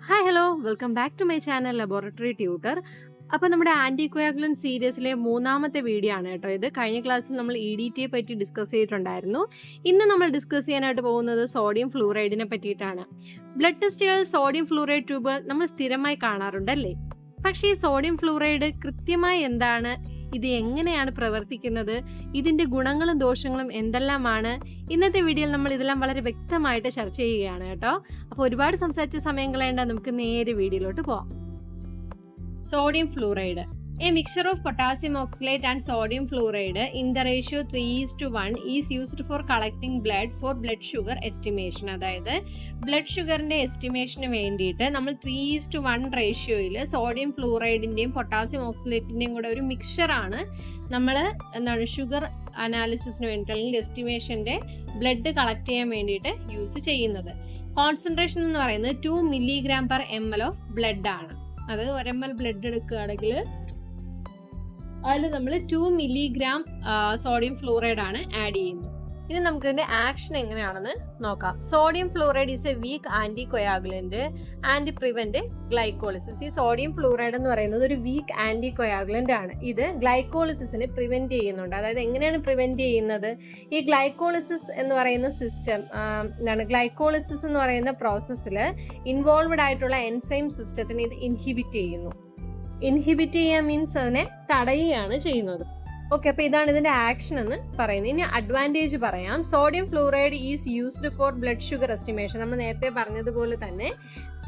Hi hello welcome back to my channel laboratory tutor. അപ്പോൾ നമ്മുടെ ആന്റികോയാഗുലൻ സീരീസിലെ മൂന്നാമത്തെ വീഡിയോ ആണ് കേട്ടോ ഇത്. കഴിഞ്ഞ ക്ലാസ്സിൽ നമ്മൾ EDTയെ പറ്റി ഡിസ്കസ് ചെയ്തിട്ടുണ്ടായിരുന്നു. ഇന്ന് നമ്മൾ ഡിസ്കസ് ചെയ്യാനായിട്ട് പോകുന്നത് സോഡിയം ഫ്ലൂറൈഡിനെ പറ്റിയിട്ടാണ്. ബ്ലഡ് ടെസ്റ്റുകളിൽ സോഡിയം ഫ്ലൂറൈഡ് ട്യൂബ് നമ്മൾ സ്ഥിരമായി കാണാറുണ്ടല്ലേ. പക്ഷേ ഈ സോഡിയം ഫ്ലൂറൈഡ് കൃത്യമായി എന്താണ്, ഇത് എങ്ങനെയാണ് പ്രവർത്തിക്കുന്നത്, ഇതിന്റെ ഗുണങ്ങളും ദോഷങ്ങളും എന്തെല്ലാമാണ്, ഇന്നത്തെ വീഡിയോയിൽ നമ്മൾ ഇതെല്ലാം വളരെ വ്യക്തമായിട്ട് ചർച്ച ചെയ്യുകയാണ് കേട്ടോ. അപ്പോൾ ഒരുപാട് സംസാരിച്ച സമയം കളയേണ്ട, നമുക്ക് നേരെ വീഡിയോയിലോട്ട് പോവാം. Sodium fluoride. A mixture of potassium oxalate and sodium fluoride in the ratio 3:1 is used for collecting blood for blood sugar estimation. അതായത് ബ്ലഡ് ഷുഗറിന്റെ എസ്റ്റിമേഷന് വേണ്ടിയിട്ട് നമ്മൾ 3:1 റേഷ്യോയിൽ സോഡിയം ഫ്ലൂറൈഡിന്റെയും പൊട്ടാസ്യം ഓക്സലേറ്റിന്റെയും കൂടെ ഒരു മിക്സറാണ് നമ്മൾ ഷുഗർ അനാലിസിസിന് വേണ്ടിയിട്ട് അല്ലെങ്കിൽ എസ്റ്റിമേഷന്റെ ബ്ലഡ് കളക്ട് ചെയ്യാൻ വേണ്ടിയിട്ട് യൂസ് ചെയ്യുന്നത്. കോൺസെൻട്രേഷൻ എന്ന് പറയുന്നത് 2 mg/ml ഓഫ് ബ്ലഡ് ആണ്. അതായത് 1 ml ബ്ലഡ് എടുക്കുകയാണെങ്കിൽ അതിൽ നമ്മൾ 2 milligram സോഡിയം ഫ്ലൂറൈഡ് ആണ് ആഡ് ചെയ്യുന്നത്. ഇനി നമുക്ക് ഇതിന്റെ ആക്ഷൻ എങ്ങനെയാണെന്ന് നോക്കാം. Sodium fluoride is a weak anticoagulant and prevent glycolysis. ഈ സോഡിയം ഫ്ലൂറൈഡ് എന്ന് പറയുന്നത് ഒരു വീക്ക് ആന്റികോയാഗുലന്റ് ആണ്. ഇത് ഗ്ലൈക്കോളിസിസിനെ പ്രിവെന്റ് ചെയ്യുന്നുണ്ട്. അതായത് എങ്ങനെയാണ് പ്രിവെന്റ് ചെയ്യുന്നത്? ഈ ഗ്ലൈക്കോളിസിസ് എന്ന് പറയുന്ന സിസ്റ്റം ഗ്ലൈക്കോളിസിസ് എന്ന് പറയുന്ന പ്രോസസ്സിൽ ഇൻവോൾവഡ് ആയിട്ടുള്ള എൻസൈം സിസ്റ്റത്തിനെ ഇത് ഇൻഹിബിറ്റ് ചെയ്യുന്നു. ഇൻഹിബിറ്റ് ചെയ്യുക മീൻസ് അതിനെ തടയുകയാണ് ചെയ്യുന്നത്. ഓക്കെ, അപ്പൊ ഇതാണ് ഇതിന്റെ ആക്ഷൻ എന്ന് പറയുന്നത്. ഇനി അഡ്വാൻറ്റേജ് പറയാം. Sodium fluoride is used for blood sugar estimation. നമ്മൾ നേരത്തെ പറഞ്ഞതുപോലെ തന്നെ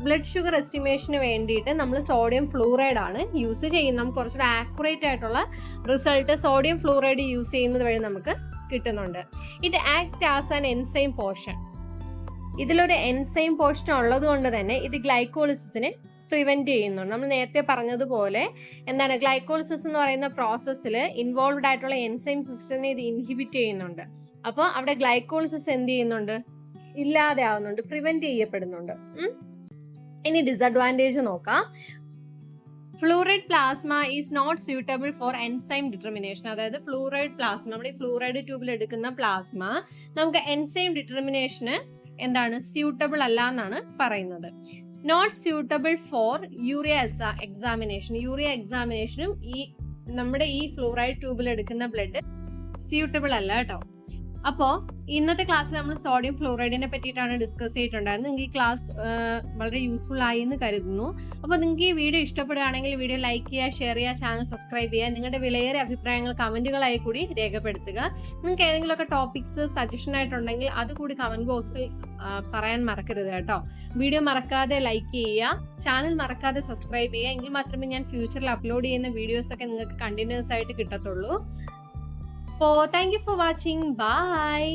ബ്ലഡ് ഷുഗർ എസ്റ്റിമേഷന് വേണ്ടിയിട്ട് നമ്മൾ സോഡിയം ഫ്ലൂറൈഡ് ആണ് യൂസ് ചെയ്യുന്നത്. നമുക്ക് കുറച്ചുകൂടെ ആക്യുറേറ്റ് ആയിട്ടുള്ള റിസൾട്ട് സോഡിയം ഫ്ലൂറൈഡ് യൂസ് ചെയ്യുന്നത് വഴി നമുക്ക് കിട്ടുന്നുണ്ട്. It act as an enzyme portion. ഇതിലൊരു എൻസൈം പോർഷൻ ഉള്ളത് കൊണ്ട് തന്നെ ഇത് ഗ്ലൈക്കോളിസിസിനെ പ്രിവെന്റ് ചെയ്യുന്നുണ്ട്. നമ്മൾ നേരത്തെ പറഞ്ഞതുപോലെ എന്താണ് ഗ്ലൈക്കോളിസിസ് എന്ന് പറയുന്ന പ്രോസസ്സിൽ ഇൻവോൾവഡ് ആയിട്ടുള്ള എൻസൈം സിസ്റ്റത്തിനെ ഇത് ഇൻഹിബിറ്റ് ചെയ്യുന്നുണ്ട്. അപ്പോൾ അവിടെ ഗ്ലൈക്കോളിസിസ് എന്ത് ചെയ്യുന്നുണ്ട്? ഇല്ലാതെ ആവുന്നുണ്ട്, പ്രിവെന്റ് ചെയ്യപ്പെടുന്നുണ്ട്. ഇനി ഡിസഡ്വാൻറ്റേജ് നോക്കാം. Fluoride plasma is not suitable for enzyme determination. അതായത് ഫ്ലൂറൈഡ് പ്ലാസ്മ, നമ്മുടെ ഈ ഫ്ലൂറൈഡ് ട്യൂബിൽ എടുക്കുന്ന പ്ലാസ്മ നമുക്ക് എൻസൈം ഡിറ്റർമിനേഷന് എന്താണ് സ്യൂട്ടബിൾ അല്ല എന്നാണ് പറയുന്നത്. Not suitable for urea examination. Urea എക്സാമിനേഷനും നമ്മുടെ ഈ ഫ്ലൂറൈഡ് ട്യൂബിൽ എടുക്കുന്ന ബ്ലഡ് സ്യൂട്ടബിൾ അല്ല കേട്ടോ. അപ്പോൾ ഇന്നത്തെ ക്ലാസ്സിൽ നമ്മൾ സോഡിയം ഫ്ലൂറൈഡിനെ പറ്റിയിട്ടാണ് ഡിസ്കസ് ചെയ്തിട്ടുണ്ടായിരുന്നത്. നിങ്ങൾക്ക് ഈ ക്ലാസ് വളരെ യൂസ്ഫുൾ ആയി എന്ന് കരുതുന്നു. അപ്പോൾ നിങ്ങൾക്ക് ഈ വീഡിയോ ഇഷ്ടപ്പെടുകയാണെങ്കിൽ വീഡിയോ ലൈക്ക് ചെയ്യുക, ഷെയർ ചെയ്യുക, ചാനൽ സബ്സ്ക്രൈബ് ചെയ്യുക. നിങ്ങളുടെ വിലയേറിയ അഭിപ്രായങ്ങൾ കമന്റുകളായി കൂടി രേഖപ്പെടുത്തുക. നിങ്ങൾക്ക് ഏതെങ്കിലുമൊക്കെ ടോപ്പിക്സ് സജഷൻ ആയിട്ടുണ്ടെങ്കിൽ അത് കൂടി കമന്റ് ബോക്സിൽ പറയാൻ മറക്കരുത് കേട്ടോ. വീഡിയോ മറക്കാതെ ലൈക്ക് ചെയ്യുക, ചാനൽ മറക്കാതെ സബ്സ്ക്രൈബ് ചെയ്യുക. എങ്കിൽ മാത്രമേ ഞാൻ ഫ്യൂച്ചറിൽ അപ്ലോഡ് ചെയ്യുന്ന വീഡിയോസ് ഒക്കെ നിങ്ങൾക്ക് കണ്ടിന്യൂസ് ആയിട്ട് കിട്ടത്തുള്ളൂ. So thank you for watching. Bye.